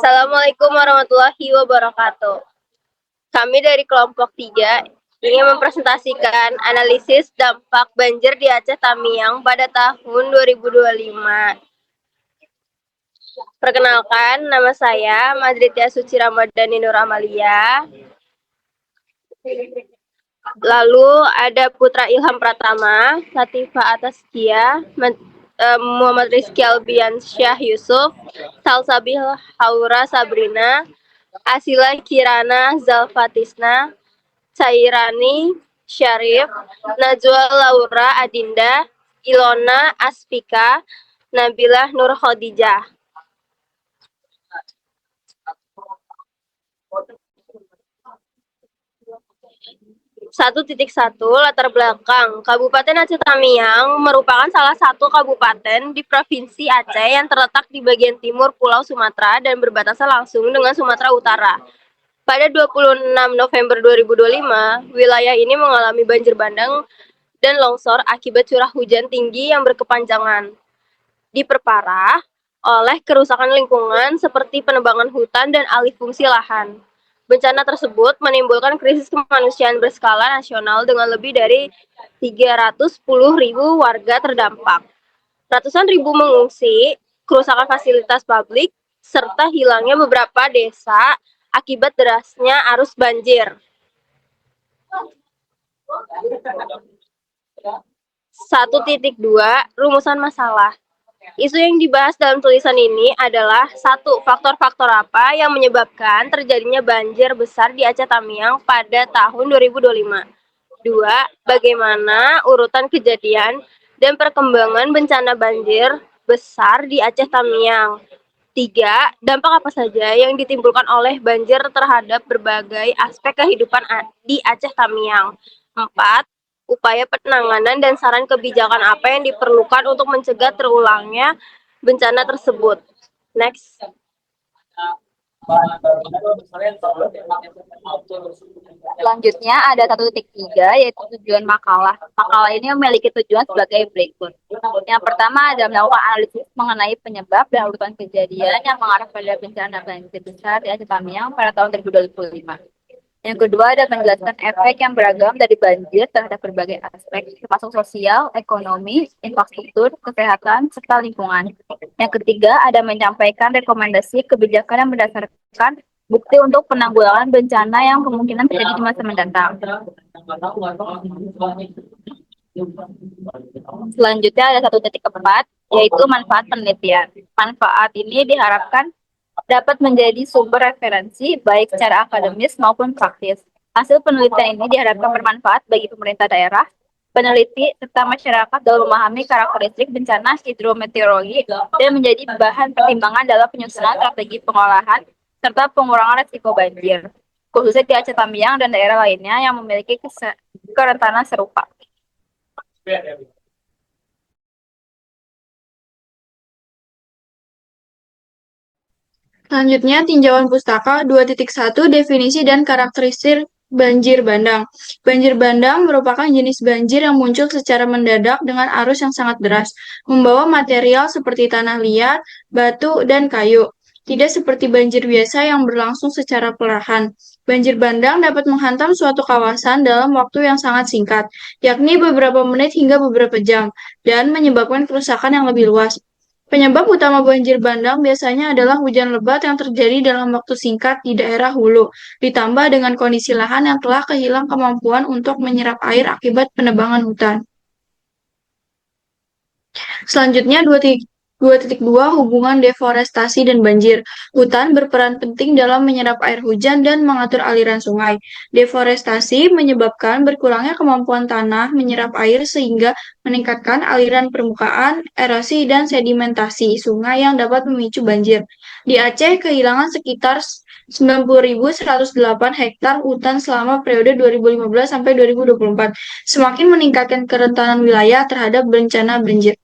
Assalamualaikum warahmatullahi wabarakatuh. Kami dari kelompok 3 ingin mempresentasikan analisis dampak banjir di Aceh Tamiang pada tahun 2025. Perkenalkan, nama saya Madritia Suci Ramadhani Nur Amalia. Lalu ada Putra Ilham Pratama, Latifah Ataskia, Muhammad Rizky Albiansyah Yusuf, Salsabil Haura Sabrina, Asila Kirana Zalfatisna, Cairani Syarif, Najwa Laura Adinda, Ilona Aspika, Nabilah Nur Khadijah. 1.1 Latar belakang. Kabupaten Aceh Tamiang merupakan salah satu kabupaten di Provinsi Aceh yang terletak di bagian timur Pulau Sumatera dan berbatasan langsung dengan Sumatera Utara. Pada 26 November 2025, wilayah ini mengalami banjir bandang dan longsor akibat curah hujan tinggi yang berkepanjangan. Diperparah oleh kerusakan lingkungan seperti penebangan hutan dan alih fungsi lahan. Bencana tersebut menimbulkan krisis kemanusiaan berskala nasional dengan lebih dari 310.000 warga terdampak. Ratusan ribu mengungsi, kerusakan fasilitas publik, serta hilangnya beberapa desa akibat derasnya arus banjir. 1.2 Rumusan masalah. Isu yang dibahas dalam tulisan ini adalah 1. Faktor-faktor apa yang menyebabkan terjadinya banjir besar di Aceh Tamiang pada tahun 2025. 2. Bagaimana urutan kejadian dan perkembangan bencana banjir besar di Aceh Tamiang. 3. Dampak apa saja yang ditimbulkan oleh banjir terhadap berbagai aspek kehidupan di Aceh Tamiang. 4. Upaya penanganan dan saran kebijakan apa yang diperlukan untuk mencegah terulangnya bencana tersebut. Next. Selanjutnya ada 1.3 yaitu tujuan makalah. Makalah ini memiliki tujuan sebagai berikut. Yang pertama ada melakukan analisis mengenai penyebab dan urutan kejadian yang mengarah pada bencana banjir besar di Aceh Tamiang pada tahun 2025. Yang kedua ada menjelaskan efek yang beragam dari banjir terhadap berbagai aspek, termasuk sosial, ekonomi, infrastruktur, kesehatan, serta lingkungan. Yang ketiga ada menyampaikan rekomendasi kebijakan yang berdasarkan bukti untuk penanggulangan bencana yang kemungkinan terjadi di masa mendatang. Selanjutnya ada 1.4 yaitu manfaat penelitian. Manfaat ini diharapkan dapat menjadi sumber referensi baik secara akademis maupun praktis. Hasil penelitian ini diharapkan bermanfaat bagi pemerintah daerah, peneliti, serta masyarakat dalam memahami karakteristik bencana hidrometeorologi dan menjadi bahan pertimbangan dalam penyusunan strategi pengolahan serta pengurangan risiko banjir, khususnya di Aceh Tamiang dan daerah lainnya yang memiliki kerentanan serupa. Selanjutnya, tinjauan pustaka 2.1 Definisi dan karakteristik banjir bandang. Banjir bandang merupakan jenis banjir yang muncul secara mendadak dengan arus yang sangat deras, membawa material seperti tanah liat, batu, dan kayu. Tidak seperti banjir biasa yang berlangsung secara perlahan. Banjir bandang dapat menghantam suatu kawasan dalam waktu yang sangat singkat, yakni beberapa menit hingga beberapa jam, dan menyebabkan kerusakan yang lebih luas. Penyebab utama banjir bandang biasanya adalah hujan lebat yang terjadi dalam waktu singkat di daerah hulu, ditambah dengan kondisi lahan yang telah kehilangan kemampuan untuk menyerap air akibat penebangan hutan. Selanjutnya, 2.2 Hubungan deforestasi dan banjir. Hutan berperan penting dalam menyerap air hujan dan mengatur aliran sungai. Deforestasi menyebabkan berkurangnya kemampuan tanah menyerap air sehingga meningkatkan aliran permukaan, erosi, dan sedimentasi sungai yang dapat memicu banjir. Di Aceh, kehilangan sekitar 90.108 hektar hutan selama periode 2015 sampai 2024, semakin meningkatkan kerentanan wilayah terhadap bencana banjir.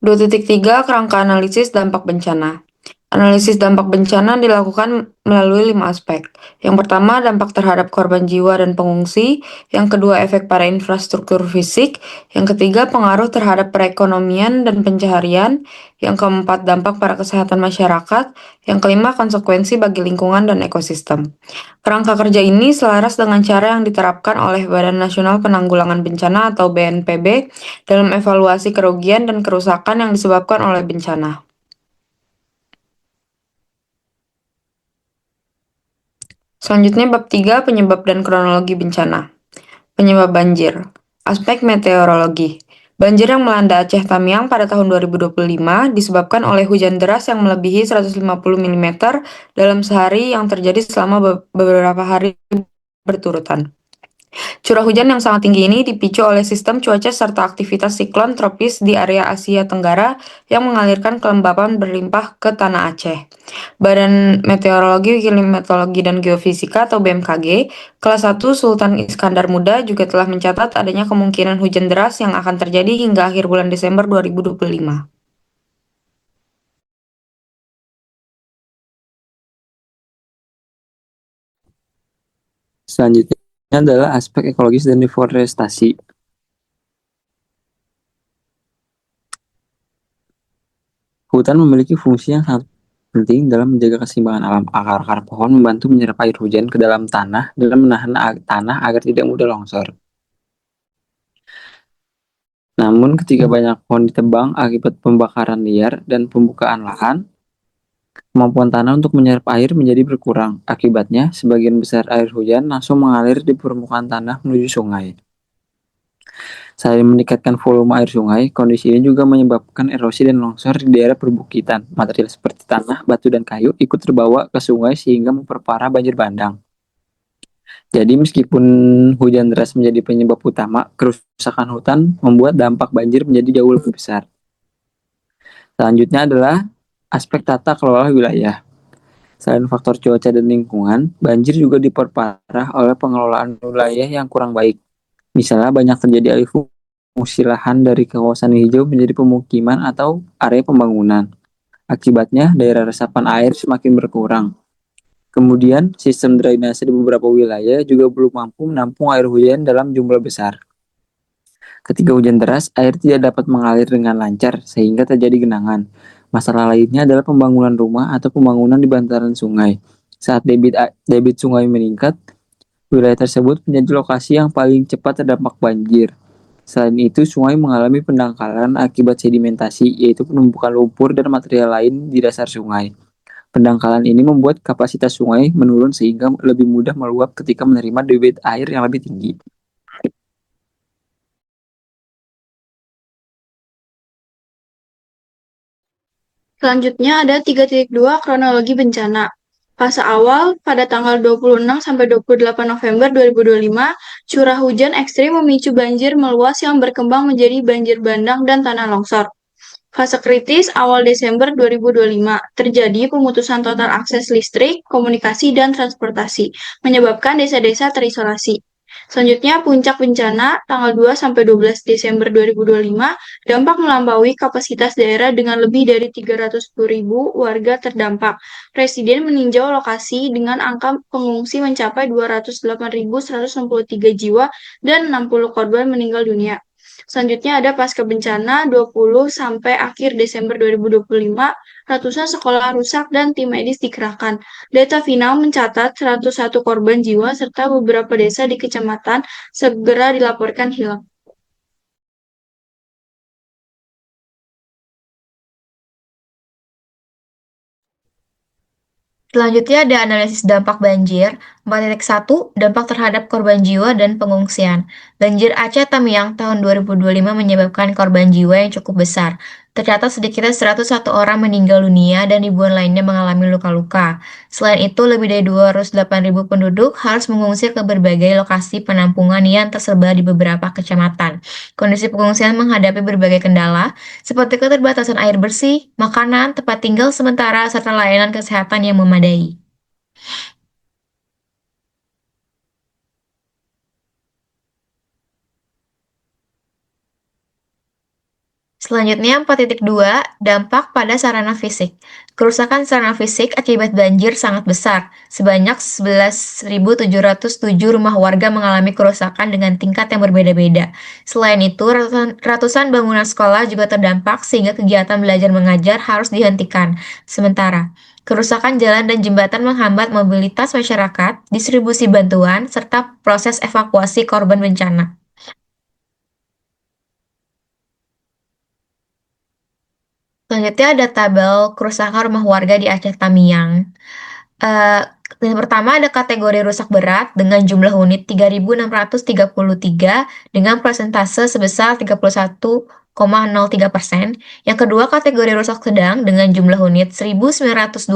Tiga Kerangka analisis dampak bencana. Analisis dampak bencana dilakukan melalui 5 aspek. Yang pertama, dampak terhadap korban jiwa dan pengungsi. Yang kedua, efek pada infrastruktur fisik. Yang ketiga, pengaruh terhadap perekonomian dan pencaharian. Yang keempat, dampak pada kesehatan masyarakat. Yang kelima, konsekuensi bagi lingkungan dan ekosistem. Kerangka kerja ini selaras dengan cara yang diterapkan oleh Badan Nasional Penanggulangan Bencana atau BNPB dalam evaluasi kerugian dan kerusakan yang disebabkan oleh bencana. Selanjutnya bab 3, penyebab dan kronologi bencana. Penyebab banjir. Aspek meteorologi. Banjir yang melanda Aceh Tamiang pada tahun 2025 disebabkan oleh hujan deras yang melebihi 150 mm dalam sehari yang terjadi selama beberapa hari berturutan. Curah hujan yang sangat tinggi ini dipicu oleh sistem cuaca serta aktivitas siklon tropis di area Asia Tenggara yang mengalirkan kelembapan berlimpah ke tanah Aceh. Badan Meteorologi, Klimatologi, dan Geofisika atau BMKG, kelas 1 Sultan Iskandar Muda juga telah mencatat adanya kemungkinan hujan deras yang akan terjadi hingga akhir bulan Desember 2025. Selanjutnya adalah aspek ekologis dan deforestasi. Hutan memiliki fungsi yang sangat penting dalam menjaga keseimbangan alam. Akar-akar pohon membantu menyerap air hujan ke dalam tanah dan menahan tanah agar tidak mudah longsor. Namun ketika banyak pohon ditebang akibat pembakaran liar dan pembukaan lahan, kemampuan tanah untuk menyerap air menjadi berkurang. Akibatnya, sebagian besar air hujan langsung mengalir di permukaan tanah menuju sungai. Selain meningkatkan volume air sungai, kondisi ini juga menyebabkan erosi dan longsor di daerah perbukitan. Material seperti tanah, batu, dan kayu ikut terbawa ke sungai sehingga memperparah banjir bandang. Jadi meskipun hujan deras menjadi penyebab utama, kerusakan hutan membuat dampak banjir menjadi jauh lebih besar. Selanjutnya adalah aspek tata kelola wilayah. Selain faktor cuaca dan lingkungan, banjir juga diperparah oleh pengelolaan wilayah yang kurang baik. Misalnya banyak terjadi alih fungsi lahan dari kawasan hijau menjadi pemukiman atau area pembangunan. Akibatnya, daerah resapan air semakin berkurang. Kemudian, sistem drainase di beberapa wilayah juga belum mampu menampung air hujan dalam jumlah besar. Ketika hujan deras, air tidak dapat mengalir dengan lancar sehingga terjadi genangan. Masalah lainnya adalah pembangunan rumah atau pembangunan di bantaran sungai. Saat debit sungai meningkat, wilayah tersebut menjadi lokasi yang paling cepat terdampak banjir. Selain itu, sungai mengalami pendangkalan akibat sedimentasi, yaitu penumpukan lumpur dan material lain di dasar sungai. Pendangkalan ini membuat kapasitas sungai menurun sehingga lebih mudah meluap ketika menerima debit air yang lebih tinggi. Selanjutnya ada 3.2 kronologi bencana. Fase awal, pada tanggal 26 sampai 28 November 2025, curah hujan ekstrim memicu banjir meluas yang berkembang menjadi banjir bandang dan tanah longsor. Fase kritis, awal Desember 2025, terjadi pemutusan total akses listrik, komunikasi, dan transportasi, menyebabkan desa-desa terisolasi. Selanjutnya, puncak bencana, tanggal 2 sampai 12 Desember 2025, dampak melampaui kapasitas daerah dengan lebih dari 310.000 warga terdampak. Presiden meninjau lokasi dengan angka pengungsi mencapai 208.163 jiwa dan 60 korban meninggal dunia. Selanjutnya ada pasca bencana 20 sampai akhir Desember 2025, ratusan sekolah rusak dan tim medis dikerahkan. Data final mencatat 101 korban jiwa serta beberapa desa di kecamatan segera dilaporkan hilang. Selanjutnya ada analisis dampak banjir. 4.1 Dampak terhadap korban jiwa dan pengungsian. Banjir Aceh Tamiang tahun 2025 menyebabkan korban jiwa yang cukup besar. Tercatat sedikitnya 101 orang meninggal dunia dan ribuan lainnya mengalami luka-luka. Selain itu, lebih dari 208.000 penduduk harus mengungsi ke berbagai lokasi penampungan yang tersebar di beberapa kecamatan. Kondisi pengungsian menghadapi berbagai kendala, seperti keterbatasan air bersih, makanan, tempat tinggal sementara, serta layanan kesehatan yang memadai. Selanjutnya 4.2, dampak pada sarana fisik. Kerusakan sarana fisik akibat banjir sangat besar. Sebanyak 11.707 rumah warga mengalami kerusakan dengan tingkat yang berbeda-beda. Selain itu, ratusan bangunan sekolah juga terdampak sehingga kegiatan belajar mengajar harus dihentikan. Sementara, kerusakan jalan dan jembatan menghambat mobilitas masyarakat, distribusi bantuan, serta proses evakuasi korban bencana. Selanjutnya ada tabel kerusakan rumah warga di Aceh Tamiang. Yang pertama ada kategori rusak berat dengan jumlah unit 3.633 dengan persentase sebesar 31,03%. Yang kedua kategori rusak sedang dengan jumlah unit 1.912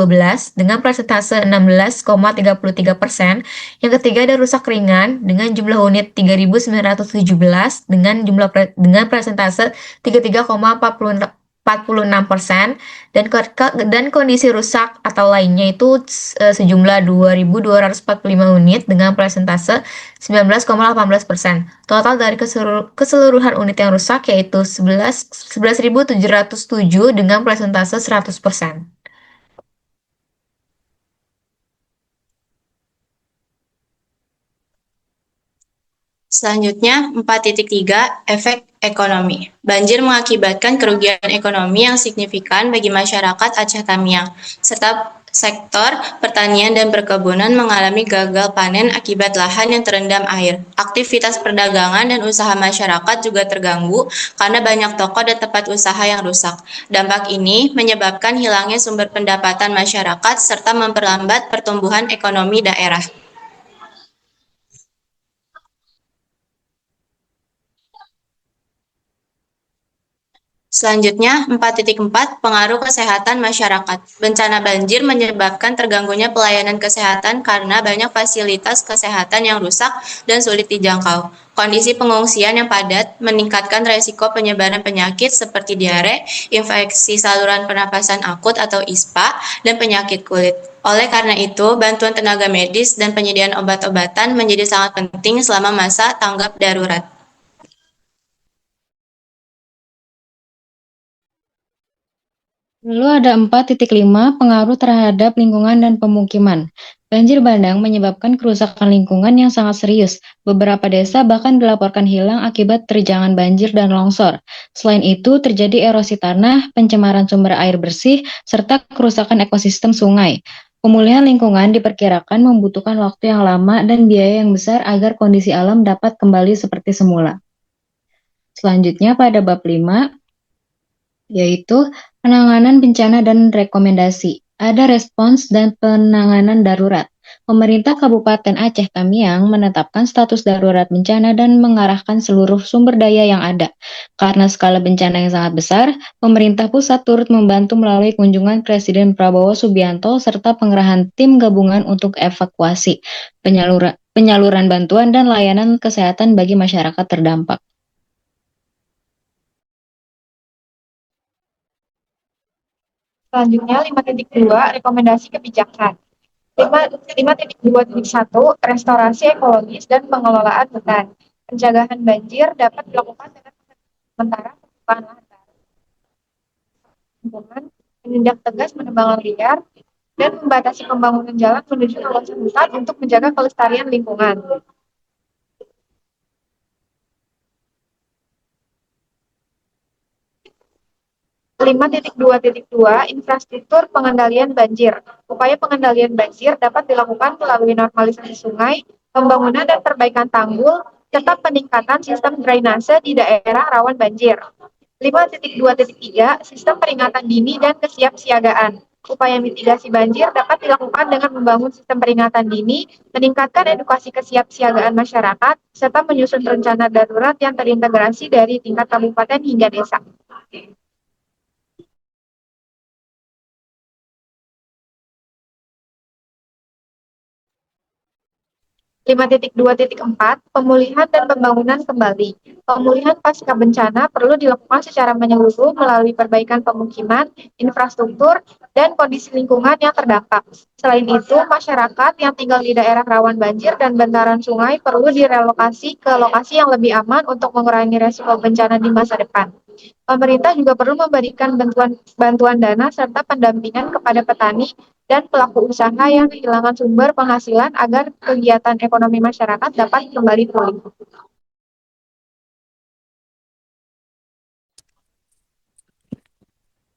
dengan persentase 16,33%. Yang ketiga ada rusak ringan dengan jumlah unit 3.917 dengan persentase 33,46%. Dan kondisi rusak atau lainnya itu sejumlah 2.245 unit dengan persentase 19,18%. Total dari keseluruhan unit yang rusak yaitu 11.707 dengan persentase 100%. Selanjutnya, 4.3, efek ekonomi. Banjir mengakibatkan kerugian ekonomi yang signifikan bagi masyarakat Aceh Tamiang, serta sektor pertanian dan perkebunan mengalami gagal panen akibat lahan yang terendam air. Aktivitas perdagangan dan usaha masyarakat juga terganggu karena banyak toko dan tempat usaha yang rusak. Dampak ini menyebabkan hilangnya sumber pendapatan masyarakat serta memperlambat pertumbuhan ekonomi daerah. Selanjutnya, 4.4, pengaruh kesehatan masyarakat. Bencana banjir menyebabkan terganggunya pelayanan kesehatan karena banyak fasilitas kesehatan yang rusak dan sulit dijangkau. Kondisi pengungsian yang padat meningkatkan resiko penyebaran penyakit seperti diare, infeksi saluran pernapasan akut atau ISPA, dan penyakit kulit. Oleh karena itu, bantuan tenaga medis dan penyediaan obat-obatan menjadi sangat penting selama masa tanggap darurat. Lalu ada 4.5 pengaruh terhadap lingkungan dan pemukiman. Banjir bandang menyebabkan kerusakan lingkungan yang sangat serius. Beberapa desa bahkan dilaporkan hilang akibat terjangan banjir dan longsor. Selain itu, terjadi erosi tanah, pencemaran sumber air bersih, serta kerusakan ekosistem sungai. Pemulihan lingkungan diperkirakan membutuhkan waktu yang lama dan biaya yang besar agar kondisi alam dapat kembali seperti semula. Selanjutnya pada bab 5, yaitu penanganan bencana dan rekomendasi. Ada respons dan penanganan darurat. Pemerintah Kabupaten Aceh Tamiang menetapkan status darurat bencana dan mengarahkan seluruh sumber daya yang ada. Karena skala bencana yang sangat besar, pemerintah pusat turut membantu melalui kunjungan Presiden Prabowo Subianto serta pengerahan tim gabungan untuk evakuasi, penyaluran bantuan dan layanan kesehatan bagi masyarakat terdampak. Selanjutnya 5.2, rekomendasi kebijakan. 5.2.1, restorasi ekologis dan pengelolaan hutan. Pencegahan banjir dapat dilakukan dengan sementara pembukaan lahan baru, menindak tegas penebangan liar, dan membatasi pembangunan jalan menuju kawasan hutan untuk menjaga kelestarian lingkungan. 5.2.2, infrastruktur pengendalian banjir. Upaya pengendalian banjir dapat dilakukan melalui normalisasi sungai, pembangunan dan perbaikan tanggul, serta peningkatan sistem drainase di daerah rawan banjir. 5.2.3, sistem peringatan dini dan kesiapsiagaan. Upaya mitigasi banjir dapat dilakukan dengan membangun sistem peringatan dini, meningkatkan edukasi kesiapsiagaan masyarakat, serta menyusun rencana darurat yang terintegrasi dari tingkat kabupaten hingga desa. 5.2.4, pemulihan dan pembangunan kembali. Pemulihan pasca bencana perlu dilakukan secara menyeluruh melalui perbaikan pemukiman, infrastruktur, dan kondisi lingkungan yang terdampak. Selain itu, masyarakat yang tinggal di daerah rawan banjir dan bantaran sungai perlu direlokasi ke lokasi yang lebih aman untuk mengurangi resiko bencana di masa depan. Pemerintah juga perlu memberikan bantuan dana serta pendampingan kepada petani dan pelaku usaha yang kehilangan sumber penghasilan agar kegiatan ekonomi masyarakat dapat kembali pulih.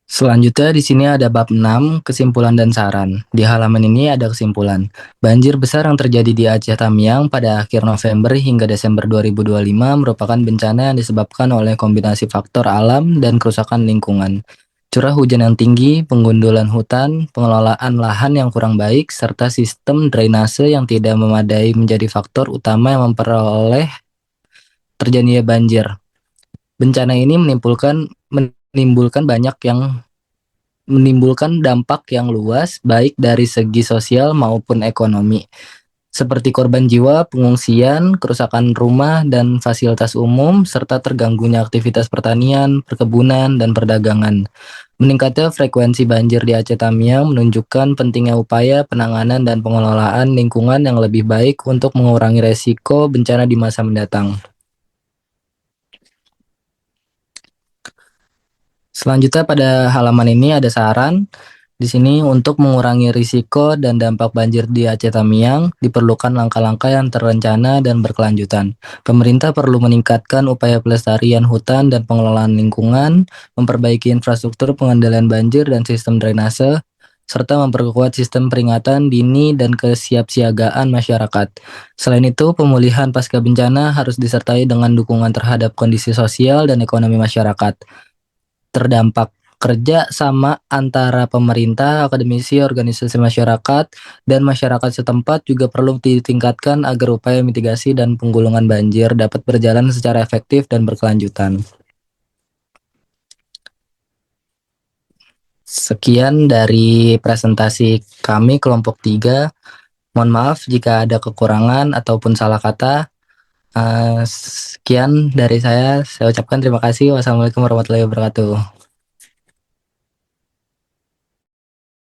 Selanjutnya di sini ada bab 6, kesimpulan dan saran. Di halaman ini ada kesimpulan. Banjir besar yang terjadi di Aceh Tamiang pada akhir November hingga Desember 2025 merupakan bencana yang disebabkan oleh kombinasi faktor alam dan kerusakan lingkungan. Curah hujan yang tinggi, penggundulan hutan, pengelolaan lahan yang kurang baik, serta sistem drainase yang tidak memadai menjadi faktor utama yang memperoleh terjadinya banjir. Bencana ini menimbulkan dampak yang luas baik dari segi sosial maupun ekonomi, seperti korban jiwa, pengungsian, kerusakan rumah dan fasilitas umum, serta terganggunya aktivitas pertanian, perkebunan, dan perdagangan. Meningkatnya frekuensi banjir di Aceh Tamiang menunjukkan pentingnya upaya penanganan dan pengelolaan lingkungan yang lebih baik untuk mengurangi resiko bencana di masa mendatang. Selanjutnya pada halaman ini ada saran. Di sini untuk mengurangi risiko dan dampak banjir di Aceh Tamiang diperlukan langkah-langkah yang terencana dan berkelanjutan. Pemerintah perlu meningkatkan upaya pelestarian hutan dan pengelolaan lingkungan, memperbaiki infrastruktur pengendalian banjir dan sistem drainase, serta memperkuat sistem peringatan dini dan kesiapsiagaan masyarakat. Selain itu, pemulihan pasca bencana harus disertai dengan dukungan terhadap kondisi sosial dan ekonomi masyarakat terdampak. Kerja sama antara pemerintah, akademisi, organisasi masyarakat, dan masyarakat setempat juga perlu ditingkatkan agar upaya mitigasi dan penggulungan banjir dapat berjalan secara efektif dan berkelanjutan. Sekian dari presentasi kami kelompok 3. Mohon maaf jika ada kekurangan ataupun salah kata. Sekian dari saya ucapkan terima kasih. Wassalamualaikum warahmatullahi wabarakatuh.